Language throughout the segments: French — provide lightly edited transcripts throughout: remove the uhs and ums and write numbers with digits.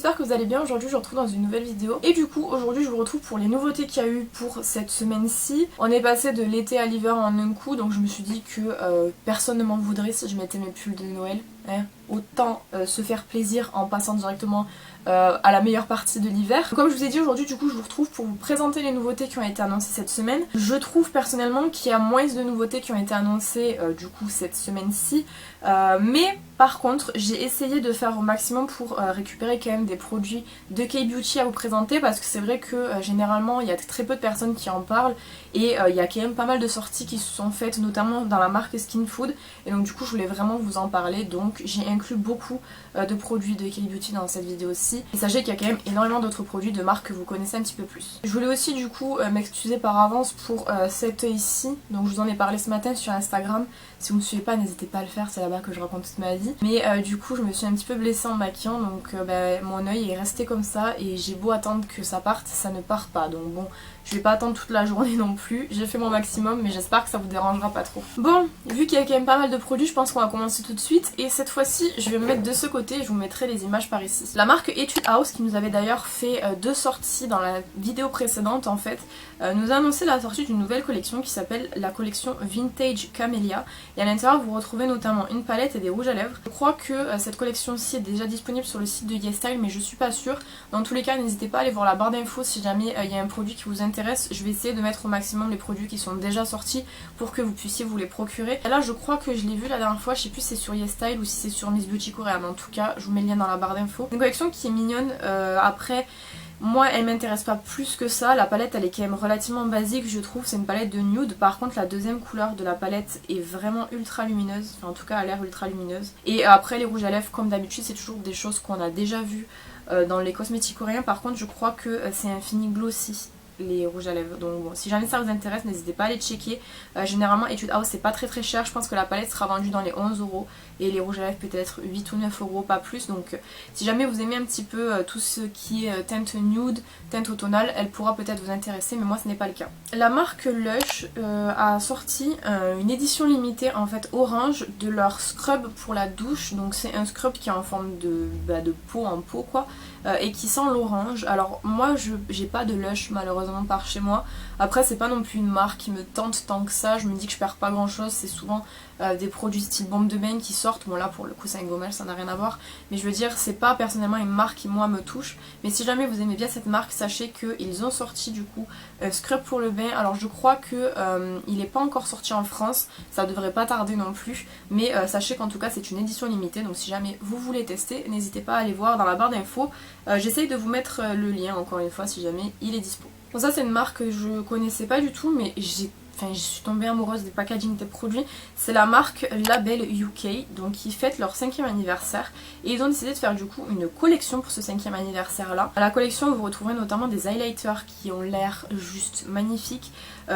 j'espère que vous allez bien. Aujourd'hui je vous retrouve dans une nouvelle vidéo. Et du coup aujourd'hui je vous retrouve pour les nouveautés qu'il y a eu pour cette semaine-ci. On est passé de l'été à l'hiver en un coup, donc je me suis dit que personne ne m'en voudrait si je mettais mes pulls de Noël. Hein. Autant se faire plaisir en passant directement à la meilleure partie de l'hiver. Comme je vous ai dit aujourd'hui, du coup je vous retrouve pour vous présenter les nouveautés qui ont été annoncées cette semaine. Je trouve personnellement qu'il y a moins de nouveautés qui ont été annoncées du coup cette semaine-ci, mais par contre j'ai essayé de faire au maximum pour récupérer quand même des produits de K-Beauty à vous présenter, parce que c'est vrai que généralement il y a très peu de personnes qui en parlent et il y a quand même pas mal de sorties qui se sont faites notamment dans la marque Skin Food, et donc du coup je voulais vraiment vous en parler, donc j'ai inclus beaucoup de produits de K-Beauty dans cette vidéo aussi. Et sachez qu'il y a quand même énormément d'autres produits de marques que vous connaissez un petit peu plus. Je voulais aussi du coup m'excuser par avance pour cet œil ici, donc je vous en ai parlé ce matin sur Instagram. Si vous ne me suivez pas, n'hésitez pas à le faire, c'est là-bas que je raconte toute ma vie. Mais du coup je me suis un petit peu blessée en maquillant, donc mon œil est resté comme ça et j'ai beau attendre que ça parte, ça ne part pas. Donc bon, je vais pas attendre toute la journée non plus, j'ai fait mon maximum mais j'espère que ça vous dérangera pas trop. Bon, vu qu'il y a quand même pas mal de produits, je pense qu'on va commencer tout de suite, et cette fois-ci je vais me mettre de ce côté et je vous mettrai les images par ici. La marque Etude House, qui nous avait d'ailleurs fait deux sorties dans la vidéo précédente en fait, nous a annoncé la sortie d'une nouvelle collection qui s'appelle la collection Vintage Camellia, et à l'intérieur vous retrouvez notamment une palette et des rouges à lèvres. Je crois que cette collection-ci est déjà disponible sur le site de YesStyle, mais je suis pas sûre. Dans tous les cas, n'hésitez pas à aller voir la barre d'infos si jamais il y a un produit qui vous intéresse. Je vais essayer de mettre au maximum les produits qui sont déjà sortis pour que vous puissiez vous les procurer. Et là je crois que je l'ai vu la dernière fois, je sais plus si c'est sur YesStyle ou si c'est sur Miss Beauty Korea, mais en tout cas je vous mets le lien dans la barre d'infos. Une collection qui est mignonne, après moi elle m'intéresse pas plus que ça, la palette elle est quand même relativement basique je trouve, c'est une palette de nude. Par contre la deuxième couleur de la palette est vraiment ultra lumineuse, enfin en tout cas elle a l'air ultra lumineuse. Et après les rouges à lèvres comme d'habitude c'est toujours des choses qu'on a déjà vues dans les cosmétiques coréens. Par contre je crois que c'est un fini glossy les rouges à lèvres, donc bon, si jamais ça vous intéresse n'hésitez pas à les checker. Généralement Etude House c'est pas très cher, je pense que la palette sera vendue dans les 11€ et les rouges à lèvres peut-être 8 ou 9€, pas plus. Donc si jamais vous aimez un petit peu tout ce qui est teinte nude, teinte automnale, elle pourra peut-être vous intéresser, mais moi ce n'est pas le cas. La marque Lush a sorti une édition limitée en fait orange de leur scrub pour la douche, donc c'est un scrub qui est en forme de peau en peau quoi, et qui sent l'orange. Alors moi j'ai pas de Lush malheureusement par chez moi, après c'est pas non plus une marque qui me tente tant que ça, je me dis que je perds pas grand chose, c'est souvent des produits style bombe de bain qui sortent, bon là pour le coup c'est un gommage, ça n'a rien à voir, mais je veux dire c'est pas personnellement une marque qui moi me touche. Mais si jamais vous aimez bien cette marque, sachez qu'ils ont sorti du coup scrub pour le bain. Alors je crois que il est pas encore sorti en France, ça devrait pas tarder non plus, mais sachez qu'en tout cas c'est une édition limitée, donc si jamais vous voulez tester n'hésitez pas à aller voir dans la barre d'infos. J'essaye de vous mettre le lien encore une fois si jamais il est dispo. Bon ça c'est une marque que je connaissais pas du tout, mais je suis tombée amoureuse des packaging des produits. C'est la marque Label UK, donc ils fêtent leur 5e anniversaire et ils ont décidé de faire du coup une collection pour ce 5e anniversaire là. À la collection vous retrouverez notamment des highlighters qui ont l'air juste magnifiques.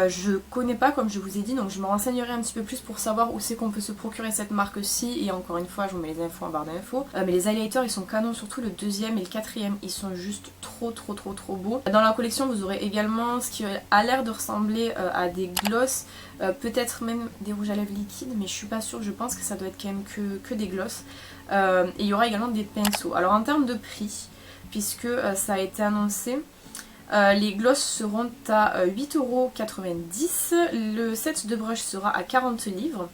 Je connais pas comme je vous ai dit, donc je me renseignerai un petit peu plus pour savoir où c'est qu'on peut se procurer cette marque-ci, et encore une fois je vous mets les infos en barre d'infos. Mais les highlighters ils sont canons, surtout le 2e et le 4e, ils sont juste trop beaux. Dans la collection vous aurez également ce qui a l'air de ressembler à des gloss, peut-être même des rouges à lèvres liquides, mais je suis pas sûre, je pense que ça doit être quand même que des gloss. Et il y aura également des pinceaux. Alors en termes de prix, puisque ça a été annoncé, les glosses seront à 8,90€, le set de brush sera à 40 livres.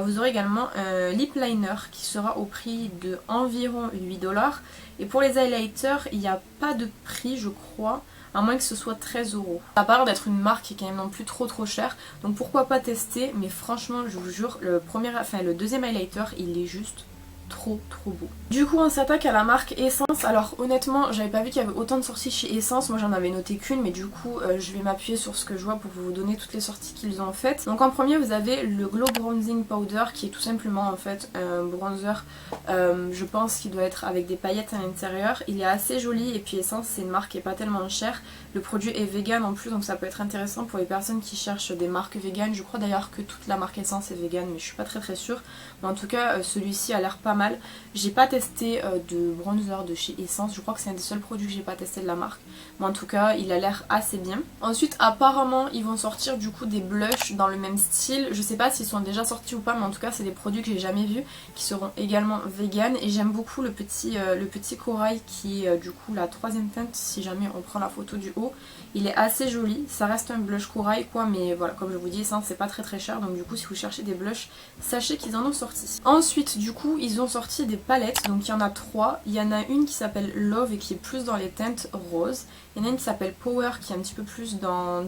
Vous aurez également un lip liner qui sera au prix de environ 8$. Et pour les highlighters, il n'y a pas de prix je crois, à moins que ce soit 13€. Ça a pas l'air d'être une marque qui est quand même non plus trop chère, donc pourquoi pas tester, mais franchement je vous jure, le deuxième highlighter il est juste trop beau. Du coup on s'attaque à la marque Essence. Alors honnêtement j'avais pas vu qu'il y avait autant de sorties chez Essence, moi j'en avais noté qu'une, mais du coup je vais m'appuyer sur ce que je vois pour vous donner toutes les sorties qu'ils ont faites. Donc en premier vous avez le Glow Bronzing Powder qui est tout simplement en fait un bronzer, je pense qu'il doit être avec des paillettes à l'intérieur. Il est assez joli, et puis Essence c'est une marque qui est pas tellement chère, le produit est vegan en plus, donc ça peut être intéressant pour les personnes qui cherchent des marques vegan. Je crois d'ailleurs que toute la marque Essence est vegan, mais je suis pas très sûre, mais en tout cas celui-ci a l'air pas pas mal. J'ai pas testé de bronzer de chez Essence, je crois que c'est un des seuls produits que j'ai pas testé de la marque. Mais en tout cas il a l'air assez bien. Ensuite apparemment ils vont sortir du coup des blushs dans le même style. Je sais pas s'ils sont déjà sortis ou pas, mais en tout cas c'est des produits que j'ai jamais vus, qui seront également vegan. Et j'aime beaucoup le petit corail qui est du coup la troisième teinte si jamais on prend la photo du haut. Il est assez joli, ça reste un blush corail quoi, mais voilà, comme je vous dis, Essence c'est pas très cher, donc du coup si vous cherchez des blushs, sachez qu'ils en ont sorti. Ensuite du coup ils ont sorti des palettes, donc il y en a 3. Il y en a une qui s'appelle Love et qui est plus dans les teintes roses. Il y en a une qui s'appelle Power qui est un petit peu plus dans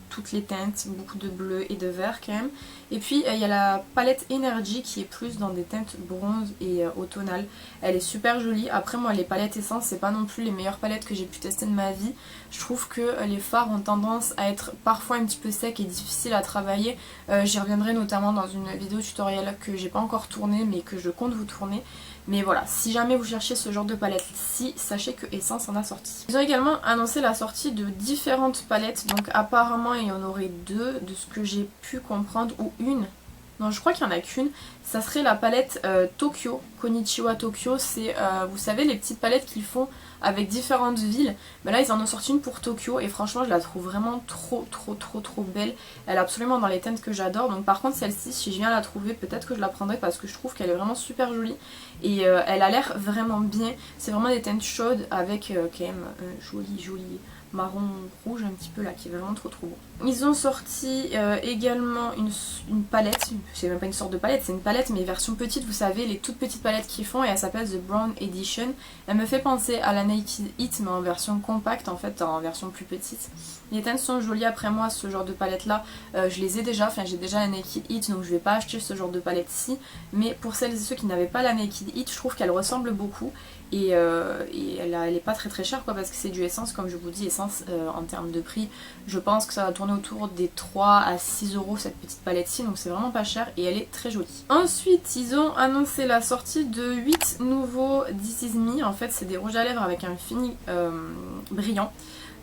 toutes les teintes, beaucoup de bleu et de vert quand même. Et puis il y a la palette Energy qui est plus dans des teintes bronze et automnales. Elle est super jolie. Après moi les palettes Essence c'est pas non plus les meilleures palettes que j'ai pu tester de ma vie. Je trouve que les fards ont tendance à être parfois un petit peu secs et difficiles à travailler. J'y reviendrai notamment dans une vidéo tutoriel que j'ai pas encore tournée mais que je compte vous tourner. Mais voilà, si jamais vous cherchez ce genre de palette-ci, sachez que Essence en a sorti. Ils ont également annoncé la sortie de différentes palettes, donc apparemment il y en aurait 2 de ce que j'ai pu comprendre, ou une. Non, je crois qu'il n'y en a qu'une. Ça serait la palette Tokyo, Konnichiwa Tokyo. C'est, vous savez, les petites palettes qu'ils font avec différentes villes. Ben là, ils en ont sorti une pour Tokyo et franchement, je la trouve vraiment trop belle. Elle est absolument dans les teintes que j'adore. Donc par contre, celle-ci, si je viens la trouver, peut-être que je la prendrai parce que je trouve qu'elle est vraiment super jolie. Et elle a l'air vraiment bien. C'est vraiment des teintes chaudes avec quand même un joli marron rouge un petit peu là qui est vraiment trop beau. Ils ont sorti également une palette, c'est même pas une sorte de palette, c'est une palette mais version petite, vous savez les toutes petites palettes qu'ils font, et elle s'appelle The Brown Edition. Elle me fait penser à la Naked Heat mais en version compacte, en fait en version plus petite. Les teintes sont jolies. Après moi ce genre de palette là je les ai déjà, enfin j'ai déjà la Naked Heat donc je vais pas acheter ce genre de palette ci, mais pour celles et ceux qui n'avaient pas la Naked Heat je trouve qu'elle ressemble beaucoup. Et elle est pas très chère quoi, parce que c'est du Essence, comme je vous dis. Essence en termes de prix je pense que ça va tourner autour des 3 à 6 euros cette petite palette ci, donc c'est vraiment pas cher et elle est très jolie. Ensuite ils ont annoncé la sortie de 8 nouveaux This Is Me. En fait c'est des rouges à lèvres avec un fini brillant.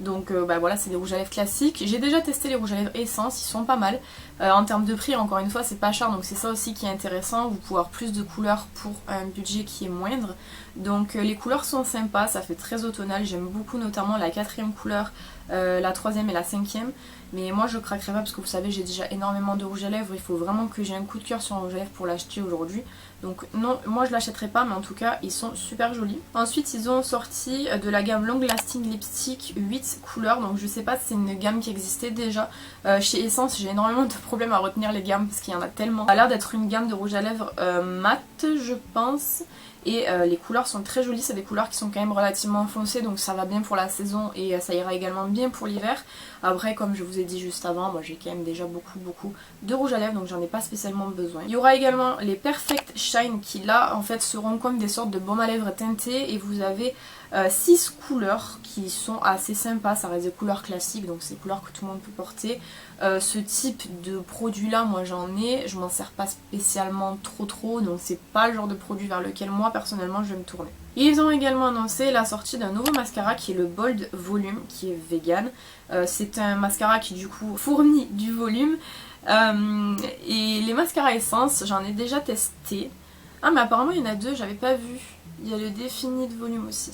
Donc bah voilà, c'est des rouges à lèvres classiques. J'ai déjà testé les rouges à lèvres Essence, ils sont pas mal. En termes de prix, encore une fois, c'est pas cher, donc c'est ça aussi qui est intéressant. Vous pouvez avoir plus de couleurs pour un budget qui est moindre. Donc les couleurs sont sympas, ça fait très automnal. J'aime beaucoup notamment la 4e couleur, la 3e et la 5e. Mais moi je craquerai pas parce que vous savez j'ai déjà énormément de rouge à lèvres. Il faut vraiment que j'ai un coup de cœur sur un rouge à lèvres pour l'acheter aujourd'hui. Donc non, moi je l'achèterai pas, mais en tout cas ils sont super jolis. Ensuite ils ont sorti de la gamme Long Lasting Lipstick 8 couleurs. Donc je sais pas si c'est une gamme qui existait déjà. Chez Essence j'ai énormément de problèmes à retenir les gammes parce qu'il y en a tellement. Ça a l'air d'être une gamme de rouge à lèvres mat je pense. Et les couleurs sont très jolies, c'est des couleurs qui sont quand même relativement foncées, donc ça va bien pour la saison et ça ira également bien pour l'hiver. Après comme je vous ai dit juste avant, moi j'ai quand même déjà beaucoup de rouge à lèvres, donc j'en ai pas spécialement besoin. Il y aura également les Perfect Shine qui là en fait seront comme des sortes de baumes à lèvres teintés, et vous avez 6 couleurs qui sont assez sympas. Ça reste des couleurs classiques, donc c'est des couleurs que tout le monde peut porter. Ce type de produit là moi j'en ai, je m'en sers pas spécialement trop, donc c'est pas le genre de produit vers lequel moi personnellement je vais me tourner. Ils ont également annoncé la sortie d'un nouveau mascara qui est le Bold Volume, qui est vegan. C'est un mascara qui du coup fournit du volume. Et les mascaras Essence, j'en ai déjà testé. Ah mais apparemment il y en a 2, j'avais pas vu. Il y a le défini de volume aussi.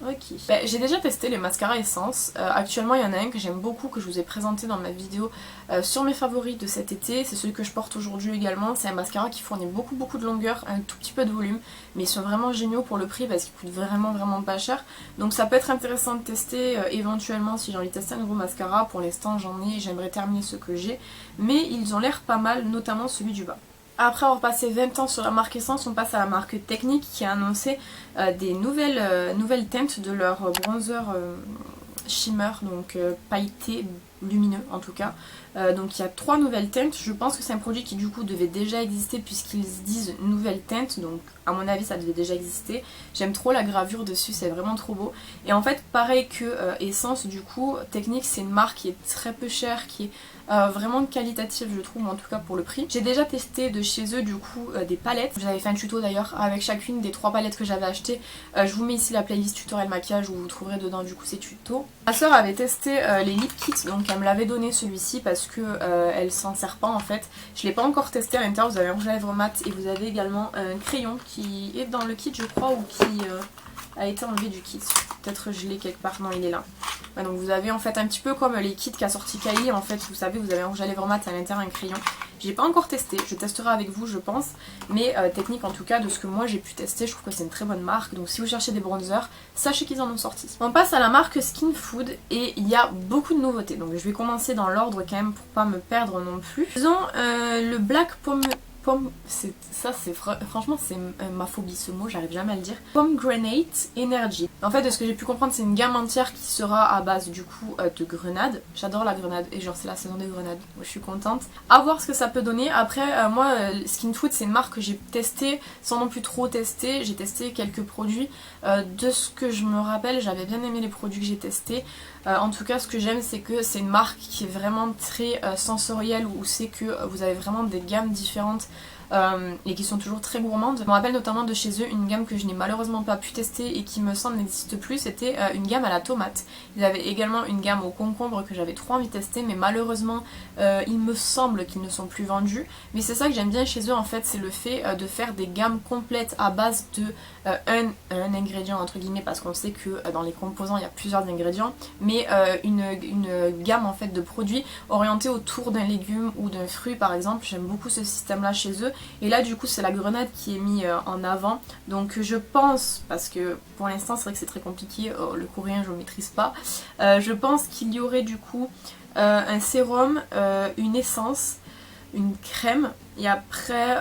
Ok. J'ai déjà testé les mascaras Essence. Actuellement il y en a un que j'aime beaucoup, que je vous ai présenté dans ma vidéo sur mes favoris de cet été. C'est celui que je porte aujourd'hui également. C'est un mascara qui fournit beaucoup de longueur, un tout petit peu de volume. Mais ils sont vraiment géniaux pour le prix parce qu'ils coûtent vraiment pas cher. Donc ça peut être intéressant de tester éventuellement si j'ai envie de tester un nouveau mascara. Pour l'instant j'en ai, j'aimerais terminer ce que j'ai. Mais ils ont l'air pas mal, notamment celui du bas. Après avoir passé 20 ans sur la marque Essence, on passe à la marque Technique qui a annoncé des nouvelles teintes de leur bronzer shimmer, donc pailleté, lumineux en tout cas. Donc il y a 3 nouvelles teintes. Je pense que c'est un produit qui du coup devait déjà exister puisqu'ils disent nouvelles teintes, donc à mon avis ça devait déjà exister. J'aime trop la gravure dessus, c'est vraiment trop beau. Et en fait pareil que Essence, du coup Technique c'est une marque qui est très peu chère, qui est vraiment qualitative je trouve, en tout cas pour le prix. J'ai déjà testé de chez eux du coup des palettes. J'avais fait un tuto d'ailleurs avec chacune des 3 palettes que j'avais achetées. Je vous mets ici la playlist tutoriel maquillage où vous trouverez dedans du coup ces tutos. Ma soeur avait testé les lip kits, donc donc elle me l'avait donné celui-ci parce que elle s'en sert pas en fait. Je l'ai pas encore testé. À l'intérieur vous avez un rouge à lèvres mat et vous avez également un crayon qui est dans le kit je crois, ou qui a été enlevé du kit. Peut-être je l'ai quelque part, non il est là. Ouais, donc vous avez en fait un petit peu comme les kits qu'a sorti Kylie, en fait vous savez vous avez un rouge à lèvres mat et à l'intérieur un crayon. J'ai pas encore testé, je testerai avec vous je pense, mais technique en tout cas de ce que moi j'ai pu tester, je trouve que c'est une très bonne marque, donc si vous cherchez des bronzers, sachez qu'ils en ont sorti. On passe à la marque Skin Food et il y a beaucoup de nouveautés, donc je vais commencer dans l'ordre quand même pour pas me perdre non plus. Faisons le Black Pomme, franchement c'est ma phobie ce mot, j'arrive jamais à le dire. Pomegranate Energy. En fait de ce que j'ai pu comprendre c'est une gamme entière qui sera à base du coup de grenades. J'adore la grenade et genre c'est la saison des grenades, moi je suis contente. À voir ce que ça peut donner. Après moi Skin Food c'est une marque que j'ai testée sans non plus trop tester. J'ai testé quelques produits. De ce que je me rappelle j'avais bien aimé les produits que j'ai testés. En tout cas ce que j'aime c'est que c'est une marque qui est vraiment très sensorielle, où c'est que vous avez vraiment des gammes différentes et qui sont toujours très gourmandes. Je me rappelle notamment de chez eux une gamme que je n'ai malheureusement pas pu tester et qui me semble n'existe plus, c'était une gamme à la tomate. Ils avaient également une gamme au concombre que j'avais trop envie de tester, mais malheureusement il me semble qu'ils ne sont plus vendus. Mais c'est ça que j'aime bien chez eux en fait, c'est le fait de faire des gammes complètes à base de un ingrédient entre guillemets, parce qu'on sait que dans les composants il y a plusieurs ingrédients, mais une gamme en fait de produits orientés autour d'un légume ou d'un fruit par exemple. J'aime beaucoup ce système là chez eux, et là du coup c'est la grenade qui est mise en avant, donc je pense, parce que pour l'instant c'est vrai que c'est très compliqué, le coréen je ne maîtrise pas, je pense qu'il y aurait du coup un sérum, une essence, une crème, et après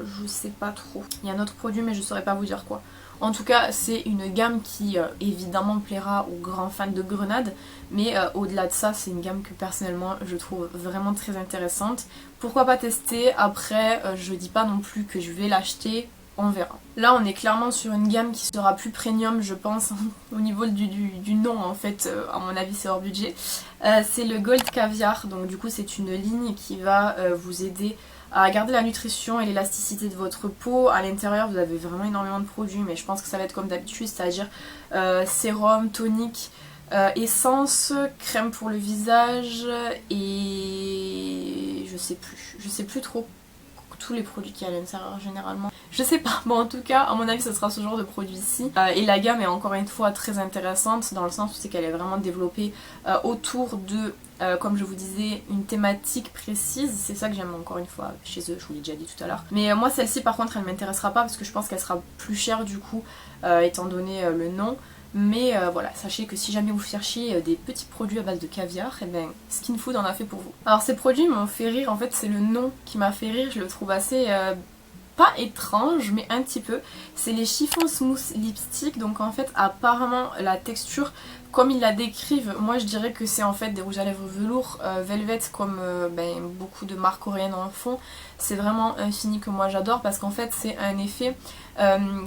je sais pas trop, il y a un autre produit mais je saurais pas vous dire quoi. En tout cas c'est une gamme qui évidemment plaira aux grands fans de grenade, mais au-delà de ça c'est une gamme que personnellement je trouve vraiment très intéressante. Pourquoi pas tester? Après je dis pas non plus que je vais l'acheter, on verra. Là on est clairement sur une gamme qui sera plus premium je pense au niveau du nom en fait, à mon avis c'est hors budget. C'est le Gold Caviar, donc du coup c'est une ligne qui va vous aider à garder la nutrition et l'élasticité de votre peau. À l'intérieur vous avez vraiment énormément de produits, mais je pense que ça va être comme d'habitude, c'est-à-dire sérum, tonique, essence, crème pour le visage et je sais plus trop tous les produits qu'il y a à l'intérieur généralement. Je sais pas, bon en tout cas à mon avis ce sera ce genre de produit ci. Et la gamme est encore une fois très intéressante dans le sens où c'est qu'elle est vraiment développée autour de, comme je vous disais, une thématique précise. C'est ça que j'aime encore une fois chez eux, je vous l'ai déjà dit tout à l'heure. Mais moi celle-ci par contre elle m'intéressera pas parce que je pense qu'elle sera plus chère du coup étant donné le nom. Mais voilà, sachez que si jamais vous cherchez des petits produits à base de caviar, et bien Skin Food en a fait pour vous. Alors ces produits m'ont fait rire, en fait c'est le nom qui m'a fait rire, je le trouve assez pas étrange mais un petit peu. C'est les chiffons smooth lipstick, donc en fait apparemment la texture comme ils la décrivent, moi je dirais que c'est en fait des rouges à lèvres velours, velvet comme beaucoup de marques coréennes en font. C'est vraiment un fini que moi j'adore parce qu'en fait c'est un effet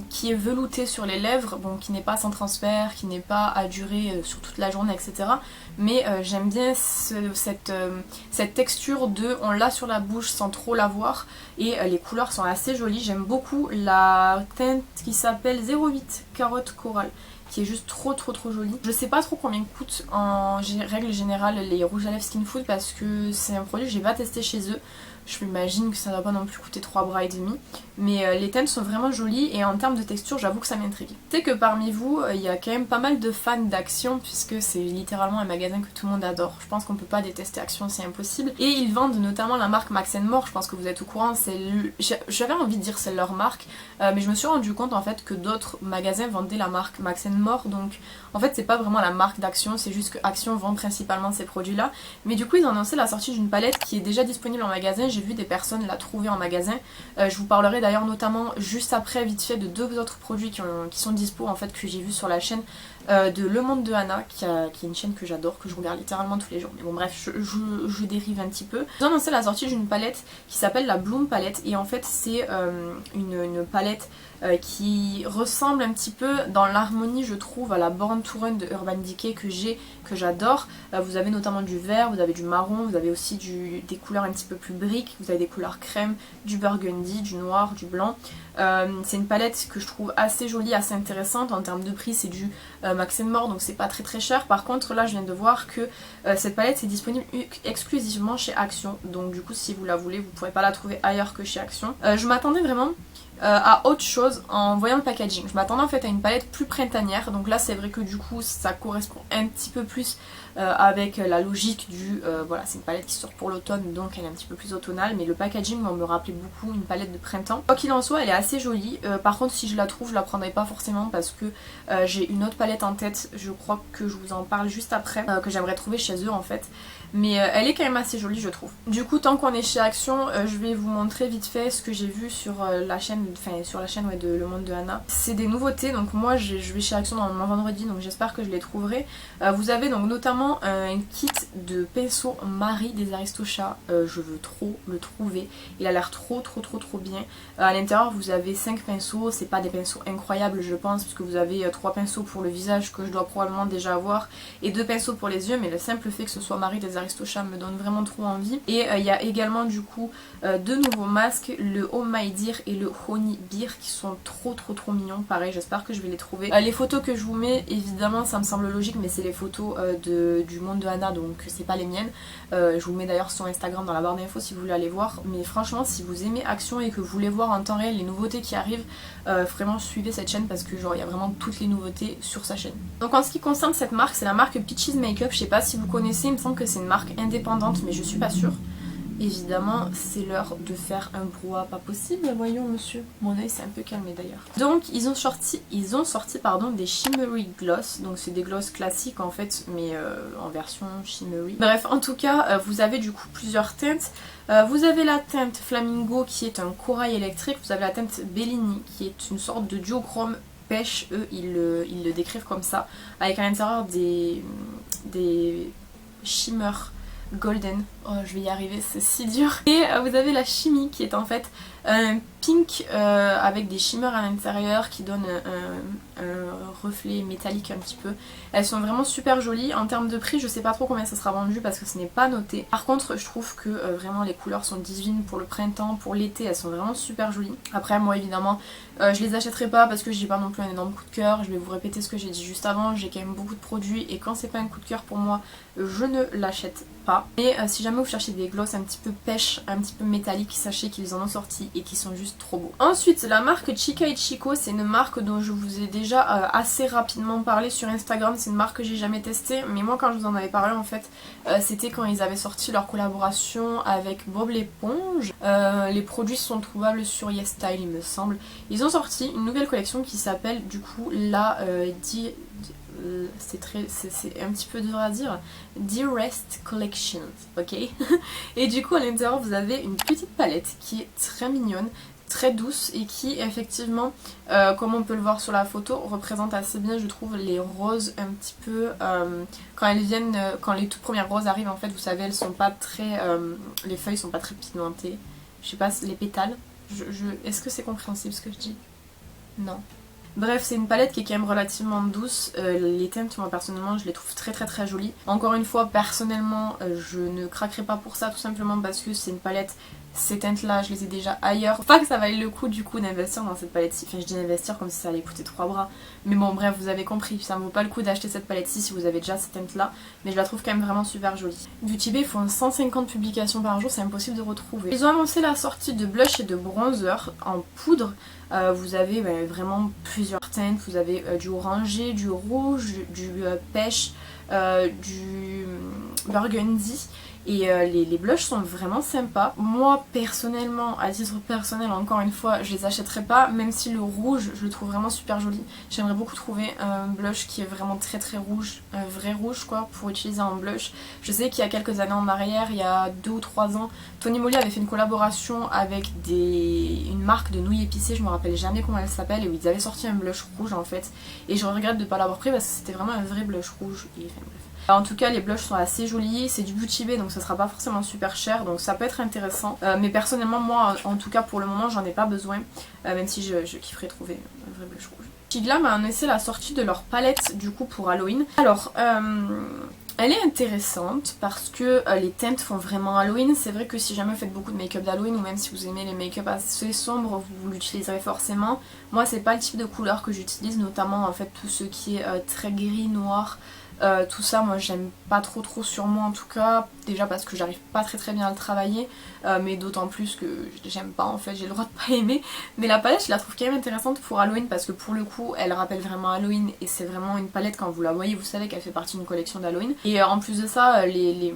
qui est velouté sur les lèvres, bon qui n'est pas sans transfert, qui n'est pas à durer sur toute la journée etc. Mais j'aime bien cette texture de on l'a sur la bouche sans trop la voir, et les couleurs sont assez jolies. J'aime beaucoup la teinte qui s'appelle 08 Carotte Coral, qui est juste trop jolie. Je sais pas trop combien coûtent en règle générale les rouges à lèvres Skin Food parce que c'est un produit que j'ai pas testé chez eux. Je m'imagine que ça ne va pas non plus coûter 3 bras et demi. Mais les teintes sont vraiment jolies et en termes de texture j'avoue que ça m'intrigue. Je sais que parmi vous il y a quand même pas mal de fans d'Action puisque c'est littéralement un magasin que tout le monde adore. Je pense qu'on peut pas détester Action, c'est impossible. Et ils vendent notamment la marque Max More, je pense que vous êtes au courant. J'avais envie de dire c'est leur marque, mais je me suis rendu compte en fait que d'autres magasins vendaient la marque Max More. Donc en fait c'est pas vraiment la marque d'Action, c'est juste que Action vend principalement ces produits là. Mais du coup ils ont annoncé la sortie d'une palette qui est déjà disponible en magasin. J'ai vu des personnes la trouver en magasin. Je vous parlerai d'ailleurs notamment juste après vite fait de deux autres produits qui sont dispo en fait que j'ai vu sur la chaîne de Le Monde de Hannah qui est une chaîne que j'adore, que je regarde littéralement tous les jours. Mais bon bref, je dérive un petit peu. Ils ont annoncé la sortie d'une palette qui s'appelle la Bloom Palette et en fait c'est une palette qui ressemble un petit peu dans l'harmonie je trouve à la Born to Run de Urban Decay que j'adore. Vous avez notamment du vert, vous avez du marron, vous avez aussi des couleurs un petit peu plus briques, vous avez des couleurs crème, du burgundy, du noir, du blanc. C'est une palette que je trouve assez jolie, assez intéressante. En termes de prix c'est du accès de mort, donc c'est pas très cher. Par contre là je viens de voir que cette palette est disponible exclusivement chez Action, donc du coup si vous la voulez vous pourrez pas la trouver ailleurs que chez Action. Je m'attendais vraiment à autre chose en voyant le packaging. Je m'attendais en fait à une palette plus printanière, donc là c'est vrai que du coup ça correspond un petit peu plus avec la logique du voilà, c'est une palette qui sort pour l'automne, donc elle est un petit peu plus automnale, mais le packaging me rappelait beaucoup une palette de printemps. Quoi qu'il en soit, elle est assez jolie. Par contre si je la trouve, je la prendrai pas forcément parce que j'ai une autre palette en tête, je crois que je vous en parle juste après, que j'aimerais trouver chez eux en fait. Mais elle est quand même assez jolie je trouve. Du coup tant qu'on est chez Action, je vais vous montrer vite fait ce que j'ai vu sur la chaîne, ouais, de Le Monde de Hana. C'est des nouveautés, donc moi je vais chez Action normalement vendredi, donc j'espère que je les trouverai. Vous avez donc notamment un kit de pinceaux Marie des Aristochats, je veux trop le trouver, il a l'air trop bien. À l'intérieur vous avez 5 pinceaux, c'est pas des pinceaux incroyables je pense, puisque vous avez 3 pinceaux pour le visage que je dois probablement déjà avoir, et 2 pinceaux pour les yeux, mais le simple fait que ce soit Marie des Aristochats me donne vraiment trop envie. Et il y a également du coup 2 nouveaux masques, le Oh My Dear et le Honey Beer, qui sont trop mignons. Pareil, j'espère que je vais les trouver. Les photos que je vous mets, évidemment ça me semble logique, mais c'est les photos du Monde de Hana, donc c'est pas les miennes. Je vous mets d'ailleurs sur Instagram dans la barre d'infos si vous voulez aller voir. Mais franchement si vous aimez Action et que vous voulez voir en temps réel les nouveautés qui arrivent, vraiment suivez cette chaîne parce que genre il y a vraiment toutes les nouveautés sur sa chaîne. Donc en ce qui concerne cette marque, c'est la marque Peaches Makeup. Je sais pas si vous connaissez, il me semble que c'est une marque indépendante mais je suis pas sûre. Évidemment c'est l'heure de faire un brouhaha pas possible, voyons monsieur. Mon œil s'est un peu calmé d'ailleurs. Donc ils ont sorti des shimmery gloss, donc c'est des gloss classiques en fait mais en version shimmery. Bref, en tout cas vous avez du coup plusieurs teintes. Vous avez la teinte Flamingo qui est un corail électrique, vous avez la teinte Bellini qui est une sorte de duochrome pêche, eux ils le décrivent comme ça, avec à l'intérieur des shimmers golden. Oh, je vais y arriver, c'est si dur. Et vous avez la chimie qui est en fait un pink avec des shimmers à l'intérieur qui donne un reflet métallique un petit peu. Elles sont vraiment super jolies. En termes de prix, je sais pas trop combien ça sera vendu parce que ce n'est pas noté. Par contre, je trouve que vraiment les couleurs sont divines pour le printemps, pour l'été, elles sont vraiment super jolies. Après, moi évidemment, je les achèterai pas parce que j'ai pas non plus un énorme coup de cœur. Je vais vous répéter ce que j'ai dit juste avant. J'ai quand même beaucoup de produits et quand c'est pas un coup de cœur pour moi, je ne l'achète pas. Mais si jamais vous cherchez des gloss un petit peu pêche, un petit peu métallique, sachez qu'ils en ont sorti et qui sont juste trop beaux. Ensuite, la marque Chica et Chico, c'est une marque dont je vous ai déjà assez rapidement parlé sur Instagram. C'est une marque que j'ai jamais testée, mais moi quand je vous en avais parlé en fait, c'était quand ils avaient sorti leur collaboration avec Bob l'éponge. Les produits sont trouvables sur YesStyle il me semble. Ils ont sorti une nouvelle collection qui s'appelle du coup la c'est un petit peu dur à dire, Dearest Collections, ok. Et du coup à l'intérieur vous avez une petite palette qui est très mignonne, très douce et qui effectivement, comme on peut le voir sur la photo, représente assez bien je trouve les roses un petit peu, quand elles viennent, quand les toutes premières roses arrivent en fait, vous savez elles sont pas très, les feuilles sont pas très pigmentées, je sais pas, les pétales, est-ce que c'est compréhensible ce que je dis? Non. Bref, c'est une palette qui est quand même relativement douce. Les teintes, moi personnellement, je les trouve très jolies. Encore une fois, personnellement, je ne craquerai pas pour ça, tout simplement parce que c'est une palette. Ces teintes là je les ai déjà ailleurs, pas que ça vaille le coup du coup d'investir dans cette palette ci, enfin je dis investir comme si ça allait coûter 3 bras, mais bon bref vous avez compris, ça ne vaut pas le coup d'acheter cette palette ci si vous avez déjà cette teinte là, mais je la trouve quand même vraiment super jolie. Beauty Bay font 150 publications par jour, c'est impossible de retrouver. Ils ont annoncé la sortie de blush et de bronzer en poudre. Vous avez vraiment plusieurs teintes, vous avez du orangé, du rouge, du pêche, du burgundy. Et les blushs sont vraiment sympas. Moi personnellement, à titre personnel encore une fois, je les achèterai pas, même si le rouge je le trouve vraiment super joli. J'aimerais beaucoup trouver un blush qui est vraiment très rouge, un vrai rouge quoi, pour utiliser en blush. Je sais qu'il y a quelques années en arrière, il y a 2 ou 3 ans, Tony Moly avait fait une collaboration avec une marque de nouilles épicées, je me rappelle jamais comment elle s'appelle, et où ils avaient sorti un blush rouge en fait. Et je regrette de ne pas l'avoir pris parce que c'était vraiment un vrai blush rouge. Et enfin bref. En tout cas les blushs sont assez jolis, c'est du Beauty Bay donc ça sera pas forcément super cher, donc ça peut être intéressant, mais personnellement moi en tout cas pour le moment j'en ai pas besoin, même si je kifferais trouver un vrai blush rouge. Chiglam a annoncé la sortie de leur palette du coup pour Halloween. Alors Elle est intéressante parce que les teintes font vraiment Halloween. C'est vrai que si jamais vous faites beaucoup de make-up d'Halloween ou même si vous aimez les make-up assez sombres, vous l'utiliserez forcément. Moi c'est pas le type de couleur que j'utilise, notamment en fait tout ce qui est très gris, noir. Tout ça moi j'aime pas trop sur moi en tout cas, déjà parce que j'arrive pas très bien à le travailler, mais d'autant plus que j'aime pas en fait, j'ai le droit de pas aimer. Mais la palette je la trouve quand même intéressante pour Halloween parce que pour le coup elle rappelle vraiment Halloween et c'est vraiment une palette, quand vous la voyez vous savez qu'elle fait partie d'une collection d'Halloween. Et en plus de ça les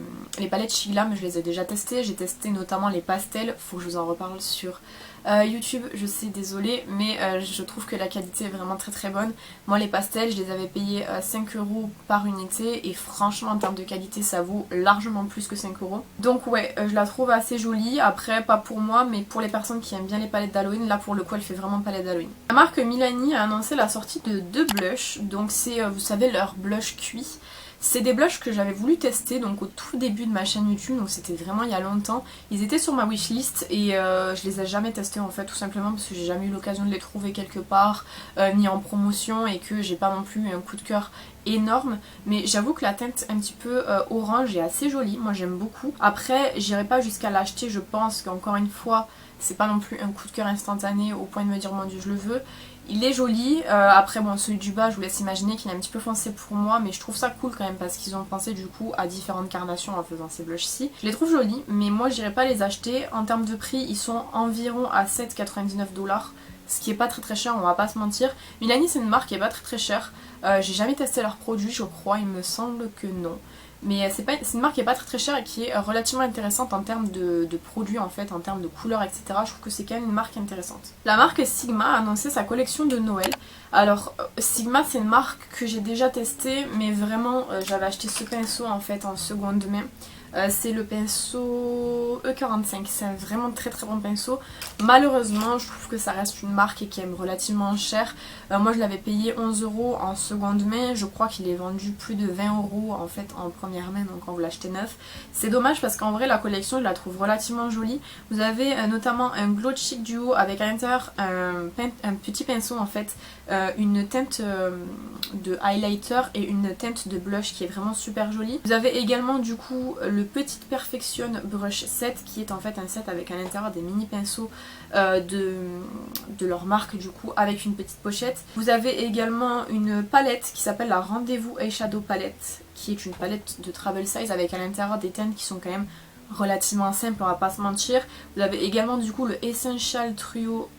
palettes She Glam je les ai déjà testées, j'ai testé notamment les pastels, faut que je vous en reparle sur YouTube, je sais, désolée, mais je trouve que la qualité est vraiment très bonne. Moi les pastels je les avais payés 5 € par unité et franchement en termes de qualité ça vaut largement plus que 5 €. Donc ouais, je la trouve assez jolie, après pas pour moi mais pour les personnes qui aiment bien les palettes d'Halloween, là pour le coup elle fait vraiment palette d'Halloween. La marque Milani a annoncé la sortie de 2 blushs, donc c'est vous savez leur blush cuit. C'est des blushs que j'avais voulu tester donc au tout début de ma chaîne YouTube, donc c'était vraiment il y a longtemps. Ils étaient sur ma wishlist et je les ai jamais testés en fait, tout simplement parce que j'ai jamais eu l'occasion de les trouver quelque part, ni en promotion, et que j'ai pas non plus un coup de cœur énorme. Mais j'avoue que la teinte un petit peu orange est assez jolie, moi j'aime beaucoup. Après j'irai pas jusqu'à l'acheter, je pense qu'encore une fois c'est pas non plus un coup de cœur instantané au point de me dire mon dieu je le veux. Il est joli, après bon celui du bas je vous laisse imaginer qu'il est un petit peu foncé pour moi, mais je trouve ça cool quand même parce qu'ils ont pensé du coup à différentes carnations en faisant ces blushs-ci. Je les trouve jolis mais moi j'irai pas les acheter. En termes de prix ils sont environ à 7,99 $, ce qui est pas très cher, on va pas se mentir. Milani c'est une marque qui est pas très chère, j'ai jamais testé leurs produits je crois, il me semble que non. Mais c'est une marque qui est pas très chère et qui est relativement intéressante en termes de produits en fait, en termes de couleurs etc. Je trouve que c'est quand même une marque intéressante. La marque Sigma a annoncé sa collection de Noël. Alors Sigma c'est une marque que j'ai déjà testée mais vraiment j'avais acheté ce pinceau en fait en seconde main. C'est le pinceau E45, c'est un vraiment très bon pinceau. Malheureusement je trouve que ça reste une marque qui est relativement chère. Moi je l'avais payé 11 € en seconde main, je crois qu'il est vendu plus de 20 € en fait en première main, donc quand vous l'achetez neuf. C'est dommage parce qu'en vrai la collection je la trouve relativement jolie. Vous avez notamment un Glow Cheek Duo avec à l'intérieur un petit pinceau en fait, une teinte de highlighter et une teinte de blush qui est vraiment super jolie. Vous avez également du coup le Petit Perfection Brush Set qui est en fait un set avec à l'intérieur des mini pinceaux de leur marque du coup avec une petite pochette. Vous avez également une palette qui s'appelle la Rendez-vous Eyeshadow Palette qui est une palette de travel size avec à l'intérieur des teintes qui sont quand même relativement simples, on va pas se mentir. Vous avez également du coup le Essential Trio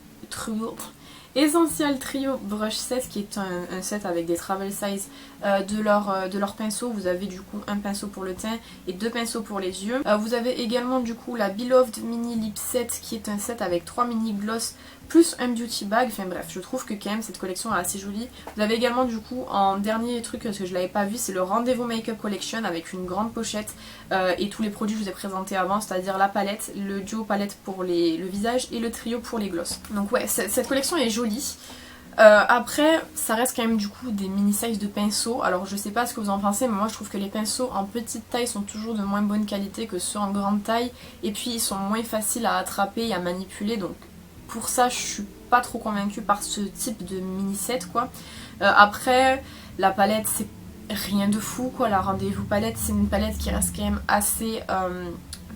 Brush Set qui est un set avec des travel size de leur pinceau. Vous avez du coup un pinceau pour le teint et 2 pinceaux pour les yeux. Vous avez également du coup la Beloved Mini Lip Set qui est un set avec 3 mini gloss plus un beauty bag. Enfin bref, je trouve que quand même cette collection est assez jolie. Vous avez également du coup en dernier truc parce que je l'avais pas vu, c'est le Rendez-vous Makeup Collection avec une grande pochette et tous les produits que je vous ai présentés avant, c'est-à-dire la palette, le duo palette pour le visage et le trio pour les gloss. Donc ouais, cette collection est jolie. Après ça reste quand même du coup des mini size de pinceaux. Alors je sais pas ce que vous en pensez mais moi je trouve que les pinceaux en petite taille sont toujours de moins bonne qualité que ceux en grande taille. Et puis ils sont moins faciles à attraper et à manipuler, donc pour ça je suis pas trop convaincue par ce type de mini set quoi. Après la palette c'est rien de fou quoi, la Rendez-vous palette c'est une palette qui reste quand même assez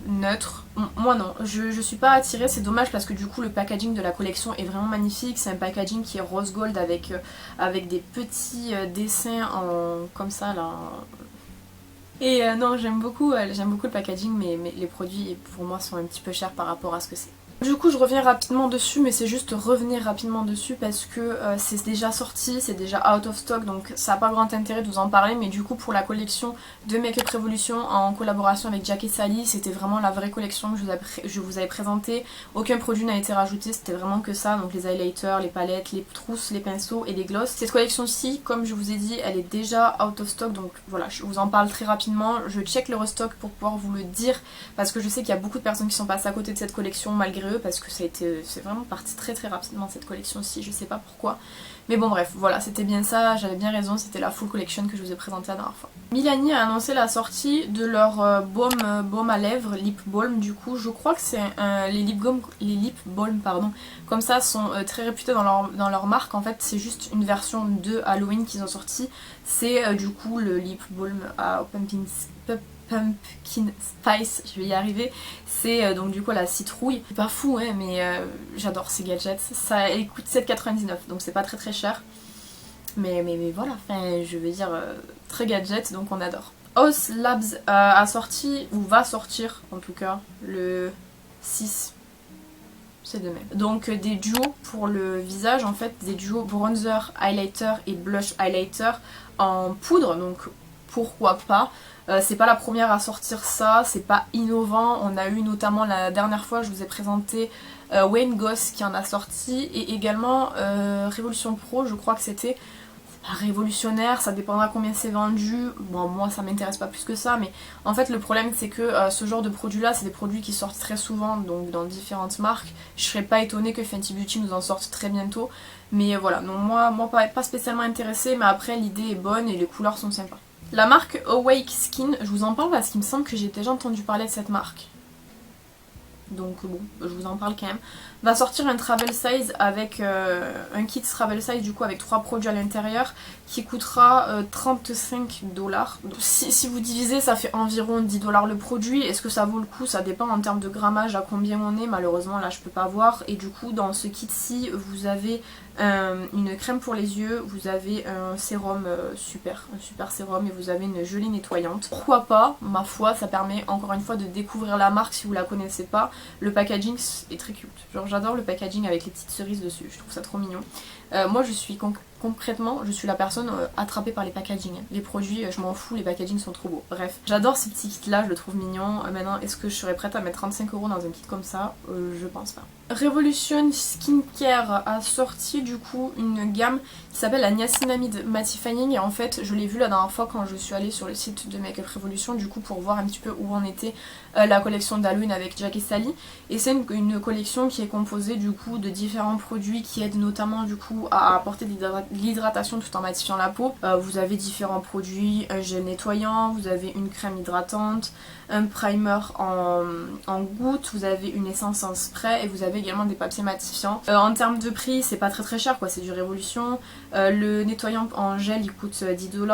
neutre. Moi non, je suis pas attirée, c'est dommage parce que du coup le packaging de la collection est vraiment magnifique. C'est un packaging qui est rose gold avec des petits dessins comme ça là. Et non j'aime beaucoup le packaging mais les produits pour moi sont un petit peu chers par rapport à ce que c'est. Du coup je reviens rapidement dessus, mais c'est juste revenir rapidement dessus parce que c'est déjà sorti, c'est déjà out of stock, donc ça n'a pas grand intérêt de vous en parler. Mais du coup pour la collection de Make Up Revolution en collaboration avec Jack et Sally, c'était vraiment la vraie collection que je vous avais présentée. Aucun produit n'a été rajouté, c'était vraiment que ça, donc les highlighters, les palettes, les trousses, les pinceaux et les gloss. Cette collection-ci, comme je vous ai dit, elle est déjà out of stock, donc voilà, je vous en parle très rapidement. Je check le restock pour pouvoir vous le dire parce que je sais qu'il y a beaucoup de personnes qui sont passées à côté de cette collection malgré curieux parce que c'est vraiment parti très très rapidement cette collection-ci, je sais pas pourquoi. Mais bon bref, voilà, c'était bien ça, j'avais bien raison, c'était la full collection que je vous ai présentée la dernière fois. Milani a annoncé la sortie de leur baume à lèvres, lip balm du coup, je crois que c'est les lip balm pardon, comme ça sont très réputés dans leur marque, en fait c'est juste une version de Halloween qu'ils ont sorti, c'est du coup le lip balm à pumpkin spice, je vais y arriver, c'est donc du coup la citrouille. C'est pas fou hein, mais j'adore ces gadgets, ça coûte 7,99 donc c'est pas très très cher. Mais voilà, enfin, je veux dire très gadget donc on adore. House Labs a sorti, ou va sortir en tout cas, le 6. C'est demain. Donc des duos pour le visage en fait, des duos bronzer, highlighter et blush highlighter en poudre, donc pourquoi pas. C'est pas la première à sortir ça, c'est pas innovant. On a eu notamment la dernière fois, je vous ai présenté Wayne Goss qui en a sorti, et également Révolution Pro, je crois que c'était révolutionnaire, ça dépendra combien c'est vendu. Bon, moi ça m'intéresse pas plus que ça, mais en fait le problème c'est que ce genre de produits là, c'est des produits qui sortent très souvent, donc dans différentes marques. Je serais pas étonnée que Fenty Beauty nous en sorte très bientôt, mais voilà, donc moi pas spécialement intéressée, mais après l'idée est bonne et les couleurs sont sympas. La marque Awake Skin, je vous en parle parce qu'il me semble que j'ai déjà entendu parler de cette marque. Donc bon, je vous en parle quand même. Va sortir un travel size avec un kit travel size du coup avec 3 produits à l'intérieur qui coûtera 35 $. Si vous divisez, ça fait environ 10 $ le produit. Est-ce que ça vaut le coup? Ça dépend en termes de grammage à combien on est. Malheureusement là je peux pas voir. Et du coup dans ce kit-ci vous avez une crème pour les yeux, vous avez un sérum un super sérum, et vous avez une gelée nettoyante. Pourquoi pas, ma foi, ça permet encore une fois de découvrir la marque si vous la connaissez pas. Le packaging est très cute, genre j'adore le packaging avec les petites cerises dessus, je trouve ça trop mignon. Moi je suis concrètement, je suis la personne attrapée par les packaging. Les produits, je m'en fous, les packaging sont trop beaux. Bref, j'adore ces petits kits là, je le trouve mignon. Maintenant, est-ce que je serais prête à mettre 35 € dans un kit comme ça? Je pense pas. Revolution Skincare a sorti du coup une gamme qui s'appelle la Niacinamide Mattifying, et en fait je l'ai vu la dernière fois quand je suis allée sur le site de Makeup Revolution du coup pour voir un petit peu où en était la collection d'Halloween avec Jack et Sally, et c'est une collection qui est composée du coup de différents produits qui aident notamment du coup à apporter de l'hydratation tout en matifiant la peau. Vous avez différents produits, un gel nettoyant, vous avez une crème hydratante, un primer en gouttes, vous avez une essence en spray et vous avez également des papiers matifiants. En termes de prix, c'est pas très cher quoi, c'est du Révolution. Le nettoyant en gel il coûte 10 $.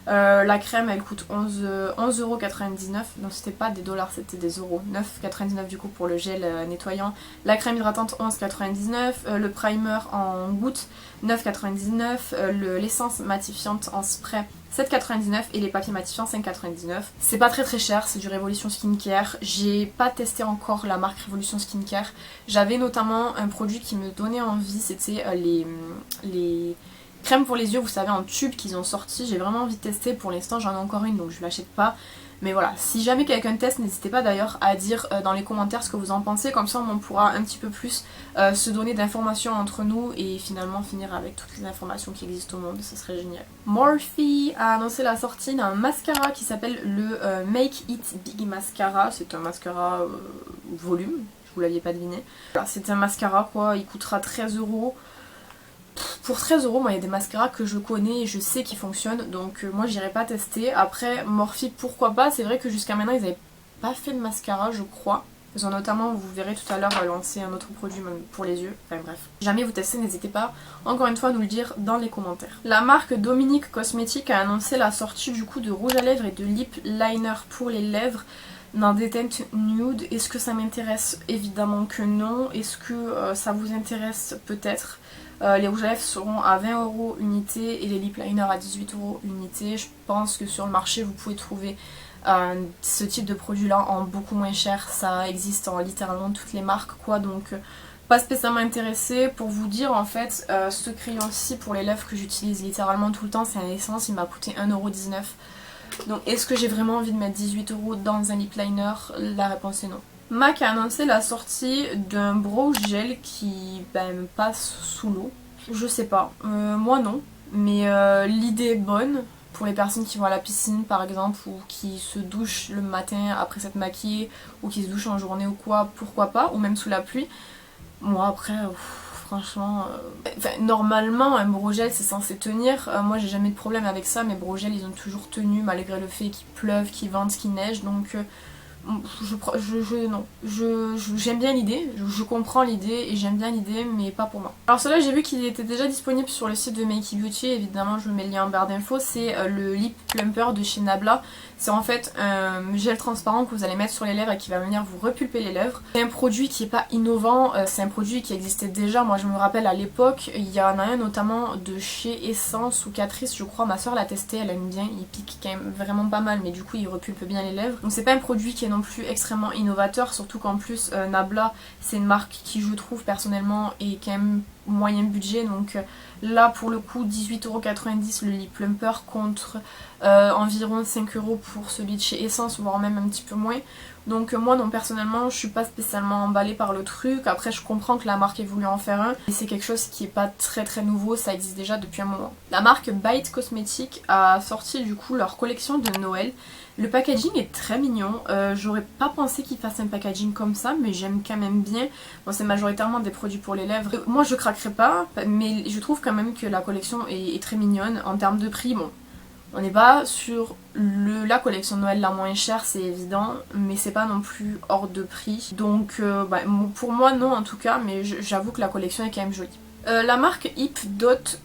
La crème elle coûte 11,99 €, non c'était pas des dollars, c'était des euros, 9,99 € du coup pour le gel nettoyant. La crème hydratante 11,99 €, le primer en gouttes 9,99 €, l'essence matifiante en spray 7,99 € et les papiers matifiants 5,99 €. C'est pas très cher, c'est du Revolution Skincare. J'ai pas testé encore la marque Revolution Skincare. J'avais notamment un produit qui me donnait envie, c'était les crèmes pour les yeux, vous savez, en tube qu'ils ont sorti. J'ai vraiment envie de tester. Pour l'instant j'en ai encore une donc je l'achète pas. Mais voilà, si jamais quelqu'un teste, n'hésitez pas d'ailleurs à dire dans les commentaires ce que vous en pensez. Comme ça on pourra un petit peu plus se donner d'informations entre nous et finalement finir avec toutes les informations qui existent au monde. Ce serait génial. Morphe a annoncé la sortie d'un mascara qui s'appelle le Make It Big Mascara. C'est un mascara volume, je vous l'aviez pas deviné. C'est un mascara quoi, il coûtera 13 €. Pour 13 €, moi il y a des mascaras que je connais et je sais qu'ils fonctionnent, donc moi j'irai pas tester. Après Morphe pourquoi pas, c'est vrai que jusqu'à maintenant ils avaient pas fait de mascara je crois. Ils ont notamment, vous verrez tout à l'heure, lancé un autre produit même pour les yeux, enfin bref. Si jamais vous testez, n'hésitez pas encore une fois à nous le dire dans les commentaires. La marque Dominique Cosmetics a annoncé la sortie du coup de rouge à lèvres et de lip liner pour les lèvres dans des teintes nude. Est-ce que ça m'intéresse? Évidemment que non. Est-ce que ça vous intéresse? Peut-être. Les rouges à lèvres seront à 20 € unité et les lip liners à 18 € unité. Je pense que sur le marché vous pouvez trouver ce type de produit là en beaucoup moins cher. Ça existe en littéralement toutes les marques quoi, donc pas spécialement intéressée. Pour vous dire en fait, ce crayon ci pour les lèvres que j'utilise littéralement tout le temps, c'est un Essence, il m'a coûté 1,19 €. Donc est-ce que j'ai vraiment envie de mettre 18 € dans un lip liner? La réponse est non. MAC a annoncé la sortie d'un brow gel qui me passe sous l'eau. Je sais pas, moi non, mais l'idée est bonne. pour les personnes qui vont à la piscine par exemple, ou qui se douchent le matin après s'être maquillées, ou qui se douchent en journée ou quoi, pourquoi pas, ou même sous la pluie. Moi après, franchement, normalement un Brogel c'est censé tenir, moi j'ai jamais de problème avec ça, mes Brogel ils ont toujours tenu malgré le fait qu'il pleuve, qu'il vente, qu'il neige, donc j'aime bien l'idée, je comprends l'idée et j'aime bien l'idée, mais pas pour moi. Alors celui-là j'ai vu qu'il était déjà disponible sur le site de Makey Beauty, évidemment je vous mets le lien en barre d'infos, c'est le Lip Plumper de chez Nabla. C'est en fait un gel transparent que vous allez mettre sur les lèvres et qui va venir vous repulper les lèvres. C'est un produit qui est pas innovant, c'est un produit qui existait déjà, moi je me rappelle à l'époque, il y en a un notamment de chez Essence ou Catrice, je crois, ma soeur l'a testé, elle aime bien, il pique quand même vraiment pas mal mais du coup il repulpe bien les lèvres. Donc c'est pas un produit qui est non plus extrêmement innovateur, surtout qu'en plus Nabla c'est une marque qui je trouve personnellement est quand même moyen budget, donc là pour le coup 18,90€ le Lip Plumper contre environ 5€ pour celui de chez Essence, voire même un petit peu moins. Donc moi non, personnellement je suis pas spécialement emballée par le truc. Après je comprends que la marque ait voulu en faire un, mais c'est quelque chose qui est pas très nouveau, ça existe déjà depuis un moment. La marque Bite Cosmetics a sorti du coup leur collection de Noël. Le packaging est très mignon, j'aurais pas pensé qu'ils fassent un packaging comme ça, mais j'aime quand même bien. Bon, c'est majoritairement des produits pour les lèvres. Moi je craquerai pas, mais je trouve quand même que la collection est très mignonne. En termes de prix, bon, on n'est pas sur la collection de Noël la moins chère, c'est évident, mais c'est pas non plus hors de prix. Donc pour moi non en tout cas, mais j'avoue que la collection est quand même jolie. La marque Hip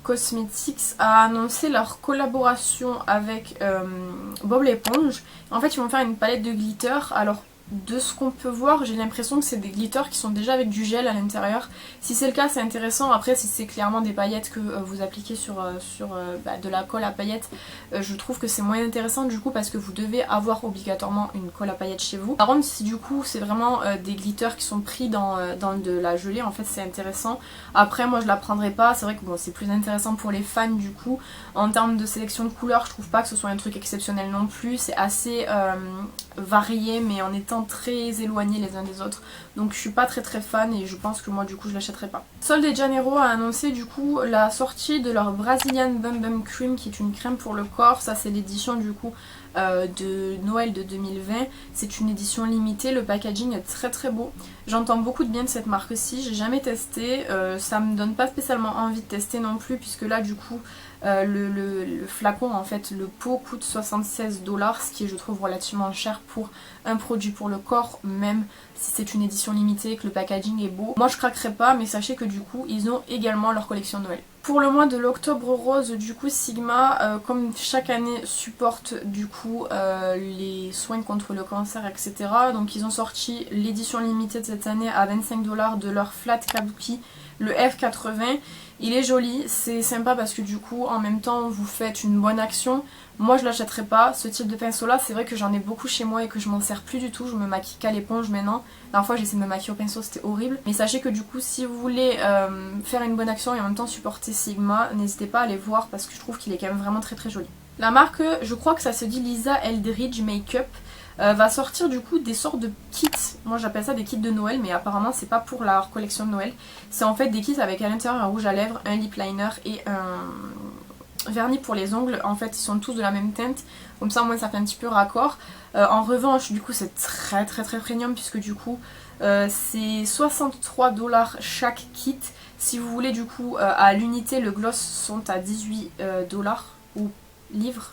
Cosmetics a annoncé leur collaboration avec Bob l'éponge. En fait ils vont faire une palette de glitter. Alors de ce qu'on peut voir, j'ai l'impression que c'est des glitters qui sont déjà avec du gel à l'intérieur. Si c'est le cas, c'est intéressant. Après, si c'est clairement des paillettes que vous appliquez sur de la colle à paillettes, je trouve que c'est moins intéressant du coup parce que vous devez avoir obligatoirement une colle à paillettes chez vous. Par contre, si du coup c'est vraiment des glitters qui sont pris dans de la gelée, en fait c'est intéressant. Après, moi je la prendrai pas. C'est vrai que bon, c'est plus intéressant pour les fans du coup. En termes de sélection de couleurs, je trouve pas que ce soit un truc exceptionnel non plus. C'est assez varié, mais en étant très éloignés les uns des autres, donc je suis pas très fan et je pense que moi du coup je l'achèterai pas. Sol de Janeiro a annoncé du coup la sortie de leur Brazilian Bum Bum Cream, qui est une crème pour le corps. Ça c'est l'édition du coup de Noël de 2020, c'est une édition limitée, le packaging est très beau. J'entends beaucoup de bien de cette marque-ci, j'ai jamais testé, ça me donne pas spécialement envie de tester non plus, puisque là du coup le flacon, en fait le pot coûte 76$, ce qui est je trouve relativement cher pour un produit pour le corps, même si c'est une édition limitée, que le packaging est beau. Moi je craquerai pas, mais sachez que du coup ils ont également leur collection de Noël. Pour le mois de l'octobre rose, du coup Sigma, comme chaque année, supporte du coup les soins contre le cancer, etc. Donc ils ont sorti l'édition limitée de cette année à 25$ de leur Flat Kabuki, le F80. Il est joli, c'est sympa parce que du coup en même temps vous faites une bonne action. Moi je l'achèterai pas, ce type de pinceau là, c'est vrai que j'en ai beaucoup chez moi et que je m'en sers plus du tout, je me maquille qu'à l'éponge maintenant. La dernière fois j'ai essayé de me maquiller au pinceau, c'était horrible. Mais sachez que du coup si vous voulez faire une bonne action et en même temps supporter Sigma, n'hésitez pas à aller voir parce que je trouve qu'il est quand même vraiment très joli. La marque, je crois que ça se dit Lisa Eldridge Makeup, va sortir du coup des sortes de kits. Moi j'appelle ça des kits de Noël, mais apparemment c'est pas pour la collection de Noël. C'est en fait des kits avec à l'intérieur un rouge à lèvres, un lip liner et un vernis pour les ongles. En fait ils sont tous de la même teinte, comme ça au moins ça fait un petit peu raccord. En revanche du coup c'est très premium, puisque du coup c'est 63$ chaque kit. Si vous voulez du coup à l'unité, le gloss sont à 18$ ou livres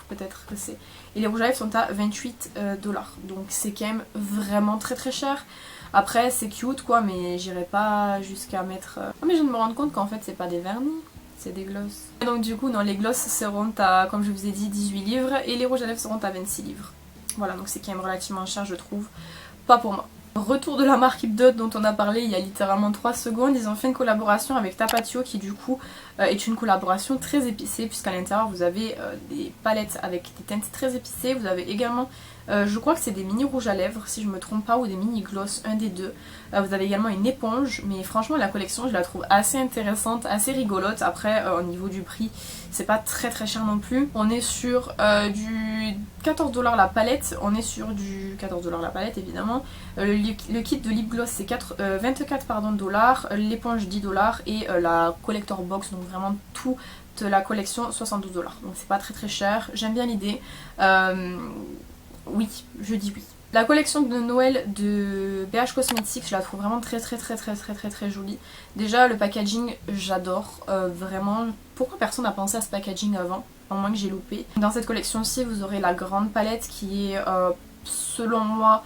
peut-être que c'est, et les rouges à lèvres sont à 28$, donc c'est quand même vraiment très cher. Après c'est cute quoi, mais j'irai pas jusqu'à mettre Ah, mais je viens de me rendre compte qu'en fait c'est pas des vernis, c'est des glosses. Et donc du coup non, les glosses seront à, comme je vous ai dit, 18$ et les rouges à lèvres seront à 26$. Voilà, donc c'est quand même relativement cher je trouve, pas pour moi. Retour de la marque Hipdot dont on a parlé il y a littéralement 3 secondes. Ils ont fait une collaboration avec Tapatio qui du coup est une collaboration très épicée, puisqu'à l'intérieur vous avez des palettes avec des teintes très épicées. Vous avez également Je crois que c'est des mini rouges à lèvres si je me trompe pas, ou des mini gloss, un des deux. Vous avez également une éponge, mais franchement la collection je la trouve assez intéressante, assez rigolote. Après au niveau du prix c'est pas très très cher non plus. On est sur du 14$ la palette, on est sur du 14$ la palette évidemment. Le kit de lip gloss c'est 24 $, l'éponge 10$ et la collector box, donc vraiment tout de la collection 72$. Donc c'est pas très très cher, j'aime bien l'idée. Oui, je dis oui. La collection de Noël de BH Cosmetics, je la trouve vraiment très jolie. Déjà le packaging j'adore, vraiment. Pourquoi personne n'a pensé à ce packaging avant? À moins que j'ai loupé. Dans cette collection-ci vous aurez la grande palette qui est selon moi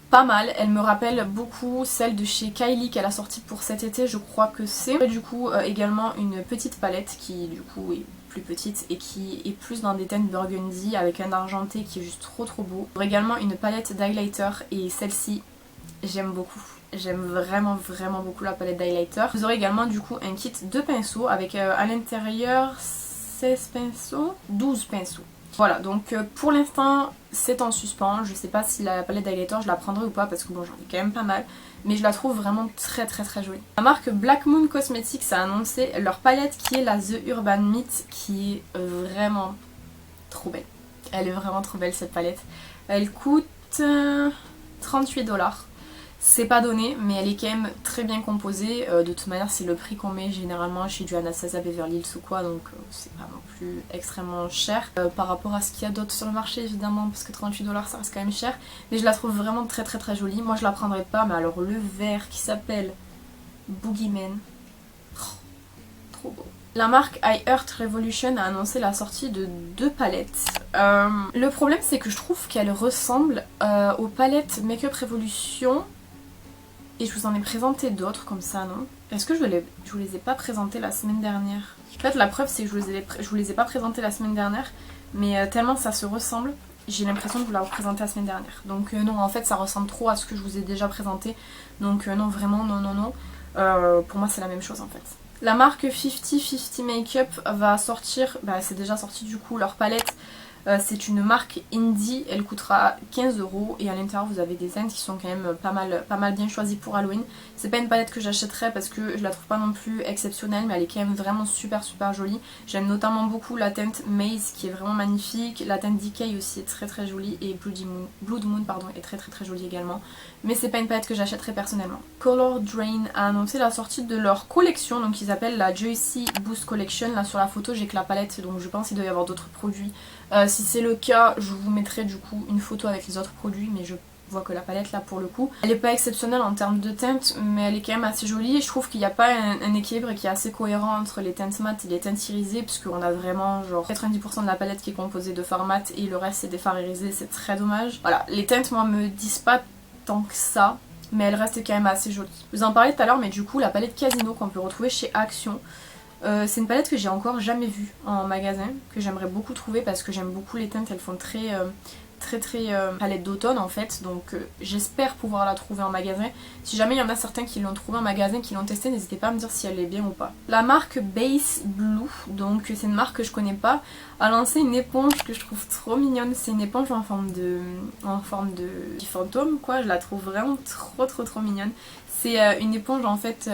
pas mal. Elle me rappelle beaucoup celle de chez Kylie qu'elle a sortie pour cet été, je crois que c'est. Du coup également une petite palette qui du coup est plus petite et qui est plus dans des teintes burgundy avec un argenté qui est juste trop beau. Vous aurez également une palette d'highlighter et celle-ci j'aime beaucoup. J'aime vraiment beaucoup la palette d'highlighter. Vous aurez également du coup un kit de pinceaux avec à l'intérieur 16 pinceaux, 12 pinceaux. Voilà, donc pour l'instant c'est en suspens. Je sais pas si la palette d'highlighter je la prendrai ou pas parce que bon j'en ai quand même pas mal. Mais je la trouve vraiment très jolie. La marque Black Moon Cosmetics a annoncé leur palette qui est la The Urban Myth, qui est vraiment trop belle. Elle est vraiment trop belle cette palette. Elle coûte 38$. C'est pas donné, mais elle est quand même très bien composée. De toute manière, c'est le prix qu'on met généralement chez du Anastasia Beverly Hills ou quoi, donc c'est pas non plus extrêmement cher par rapport à ce qu'il y a d'autre sur le marché évidemment, parce que 38$ ça reste quand même cher. Mais je la trouve vraiment très jolie. Moi je la prendrais pas, mais alors le vert qui s'appelle Boogeyman, oh, trop beau. La marque I Heart Revolution a annoncé la sortie de 2 palettes. Le problème c'est que je trouve qu'elles ressemblent aux palettes Makeup Revolution. Et je vous en ai présenté d'autres comme ça, non? Est-ce que je vous les ai pas présentées la semaine dernière? En fait la preuve c'est que je vous les ai pas présentées la semaine dernière, mais tellement ça se ressemble, j'ai l'impression de vous l'avoir présenté la semaine dernière. Donc non, en fait ça ressemble trop à ce que je vous ai déjà présenté. Donc non, vraiment non. Pour moi c'est la même chose en fait. La marque 50-50 Makeup va sortir, c'est déjà sorti du coup leur palette. C'est une marque indie, elle coûtera 15€ et à l'intérieur vous avez des teintes qui sont quand même pas mal bien choisies pour Halloween. C'est pas une palette que j'achèterais parce que je la trouve pas non plus exceptionnelle, mais elle est quand même vraiment super jolie. J'aime notamment beaucoup la teinte Maze qui est vraiment magnifique, la teinte Decay aussi est très jolie et Blood Moon est très jolie également. Mais c'est pas une palette que j'achèterais personnellement. Color Drain a annoncé la sortie de leur collection, donc ils appellent la Juicy Boost Collection. Là sur la photo j'ai que la palette, donc je pense qu'il doit y avoir d'autres produits. Si c'est le cas, je vous mettrai du coup une photo avec les autres produits, mais je vois que la palette là pour le coup, elle est pas exceptionnelle en termes de teinte, mais elle est quand même assez jolie et je trouve qu'il n'y a pas un équilibre qui est assez cohérent entre les teintes mat et les teintes irisées, puisqu'on a vraiment genre 90% de la palette qui est composée de fards mat et le reste c'est des fards irisés, c'est très dommage. Voilà, les teintes moi me disent pas tant que ça, mais elles restent quand même assez jolies. Je vous en parlais tout à l'heure, mais du coup la palette Casino qu'on peut retrouver chez Action, c'est une palette que j'ai encore jamais vue en magasin, que j'aimerais beaucoup trouver parce que j'aime beaucoup les teintes, elles font très palette d'automne en fait, donc j'espère pouvoir la trouver en magasin. Si jamais il y en a certains qui l'ont trouvée en magasin, qui l'ont testée, n'hésitez pas à me dire si elle est bien ou pas. La marque Base Blue, donc c'est une marque que je connais pas, a lancé une éponge que je trouve trop mignonne. C'est une éponge en forme de fantôme quoi, je la trouve vraiment trop mignonne. C'est une éponge en fait,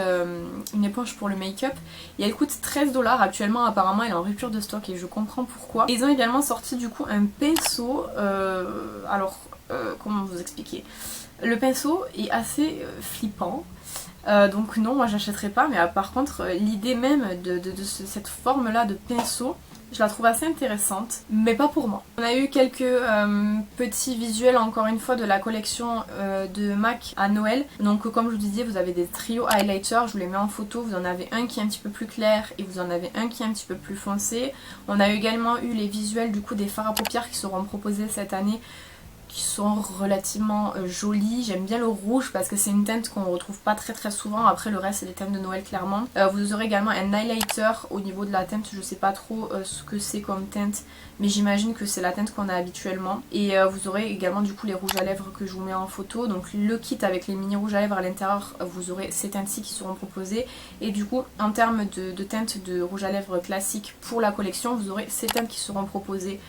une éponge pour le make-up et elle coûte 13$. Actuellement apparemment elle est en rupture de stock et je comprends pourquoi. Et ils ont également sorti du coup un pinceau, comment vous expliquer? Le pinceau est assez flippant. Donc non, moi j'achèterai pas, mais par contre l'idée même de cette forme là de pinceau, je la trouve assez intéressante, mais pas pour moi. On a eu quelques petits visuels encore une fois de la collection de MAC à Noël. Donc comme je vous disais, vous avez des trios highlighters, je vous les mets en photo. Vous en avez un qui est un petit peu plus clair et vous en avez un qui est un petit peu plus foncé. On a également eu les visuels du coup des fards à paupières qui seront proposés cette année, qui sont relativement jolies. J'aime bien le rouge parce que c'est une teinte qu'on retrouve pas très souvent. Après le reste c'est des teintes de Noël clairement. Vous aurez également un highlighter au niveau de la teinte. Je sais pas trop ce que c'est comme teinte, mais j'imagine que c'est la teinte qu'on a habituellement. Et vous aurez également du coup les rouges à lèvres que je vous mets en photo. Donc le kit avec les mini rouges à lèvres à l'intérieur, vous aurez ces teintes-ci qui seront proposées. Et du coup en termes de teintes de rouge à lèvres classique pour la collection, vous aurez ces teintes qui seront proposées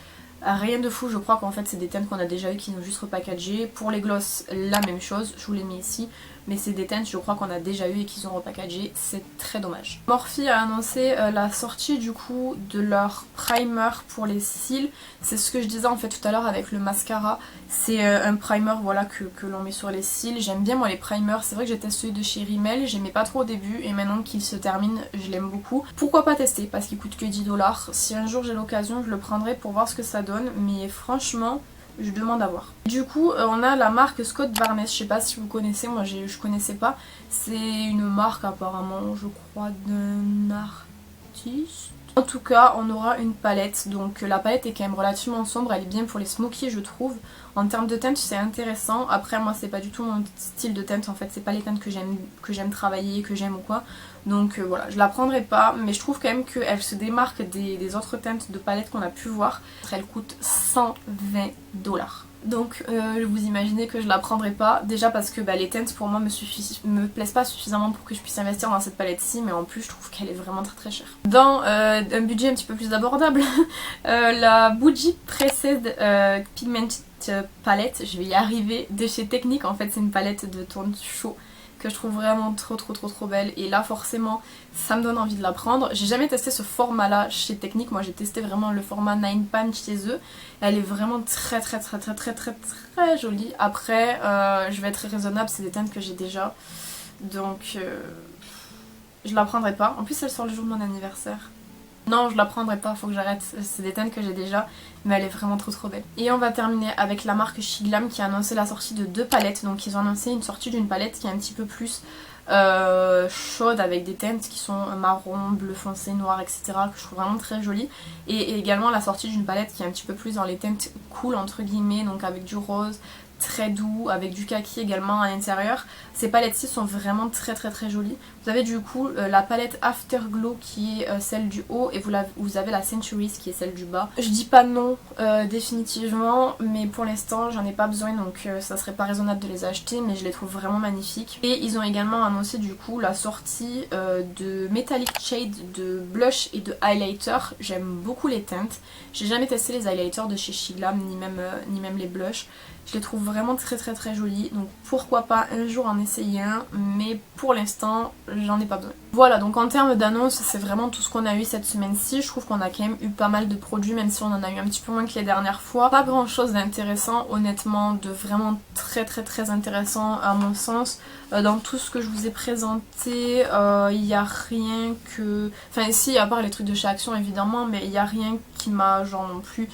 Rien de fou, je crois qu'en fait c'est des teintes qu'on a déjà eu qui ont juste repackagé. Pour les gloss, la même chose, je vous les mets ici. Mais c'est des teintes je crois qu'on a déjà eu et qu'ils ont repackagé, c'est très dommage. Morphe a annoncé la sortie du coup de leur primer pour les cils. C'est ce que je disais en fait tout à l'heure avec le mascara. C'est un primer voilà que l'on met sur les cils. J'aime bien moi les primers, c'est vrai que j'ai testé celui de chez Rimmel, j'aimais pas trop au début et maintenant qu'il se termine je l'aime beaucoup. Pourquoi pas tester parce qu'il coûte que 10 $. Si un jour j'ai l'occasion je le prendrai pour voir ce que ça donne mais franchement je demande à voir. Du coup on a la marque Scott Barnes, je sais pas si vous connaissez, moi je connaissais pas. C'est une marque apparemment je crois d'un artiste. En tout cas on aura une palette, donc la palette est quand même relativement sombre, elle est bien pour les smokies je trouve. En termes de teinte c'est intéressant, après moi c'est pas du tout mon style de teinte en fait, c'est pas les teintes que j'aime travailler, que j'aime ou quoi. Donc voilà, je la prendrai pas, mais je trouve quand même qu'elle se démarque des autres teintes de palette qu'on a pu voir. Elle coûte 120 $. Donc vous imaginez que je la prendrai pas, déjà parce que les teintes pour moi me plaisent pas suffisamment pour que je puisse investir dans cette palette-ci, mais en plus je trouve qu'elle est vraiment très très chère. Dans un budget un petit peu plus abordable, la Bougie Pressed Pigment palette, je vais y arriver, de chez Technique. En fait c'est une palette de ton chaud que je trouve vraiment trop belle et là forcément ça me donne envie de la prendre. J'ai jamais testé ce format là chez Technique, moi j'ai testé vraiment le format 9 pan chez eux. Elle est vraiment très jolie. Après je vais être très raisonnable, c'est des teintes que j'ai déjà donc je la prendrai pas. En plus elle sort le jour de mon anniversaire. Non, je la prendrai pas, faut que j'arrête. C'est des teintes que j'ai déjà, mais elle est vraiment trop belle. Et on va terminer avec la marque Shiglam qui a annoncé la sortie de 2 palettes. Donc ils ont annoncé une sortie d'une palette qui est un petit peu plus chaude avec des teintes qui sont marron, bleu foncé, noir, etc. que je trouve vraiment très jolie. Et également la sortie d'une palette qui est un petit peu plus dans les teintes cool entre guillemets, donc avec du rose, très doux, avec du kaki également à l'intérieur. Ces palettes-ci sont vraiment très jolies. Vous avez du coup la palette Afterglow qui est celle du haut et vous avez la Centuries qui est celle du bas. Je dis pas non définitivement, mais pour l'instant j'en ai pas besoin donc ça serait pas raisonnable de les acheter, mais je les trouve vraiment magnifiques. Et ils ont également annoncé du coup la sortie de Metallic Shade de blush et de highlighter. J'aime beaucoup les teintes. J'ai jamais testé les highlighters de chez Shiglam ni même les blushs. Je les trouve vraiment très jolis, donc pourquoi pas un jour en essayer un, mais pour l'instant j'en ai pas besoin. Voilà, donc en termes d'annonces c'est vraiment tout ce qu'on a eu cette semaine-ci. Je trouve qu'on a quand même eu pas mal de produits, même si on en a eu un petit peu moins que les dernières fois. Pas grand chose d'intéressant honnêtement, de vraiment très intéressant à mon sens. Dans tout ce que je vous ai présenté, il n'y a rien que... Enfin si, à part les trucs de chez Action évidemment, mais il n'y a rien qui m'a genre non plus...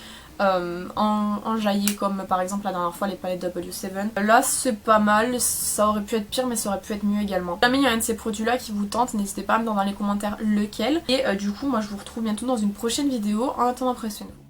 enjaillé comme par exemple la dernière fois les palettes W7. Là c'est pas mal, ça aurait pu être pire mais ça aurait pu être mieux également. Si jamais il y a un de ces produits là qui vous tente, n'hésitez pas à me dire dans les commentaires lequel. Et du coup moi je vous retrouve bientôt dans une prochaine vidéo. En attendant, prenez soin de vous.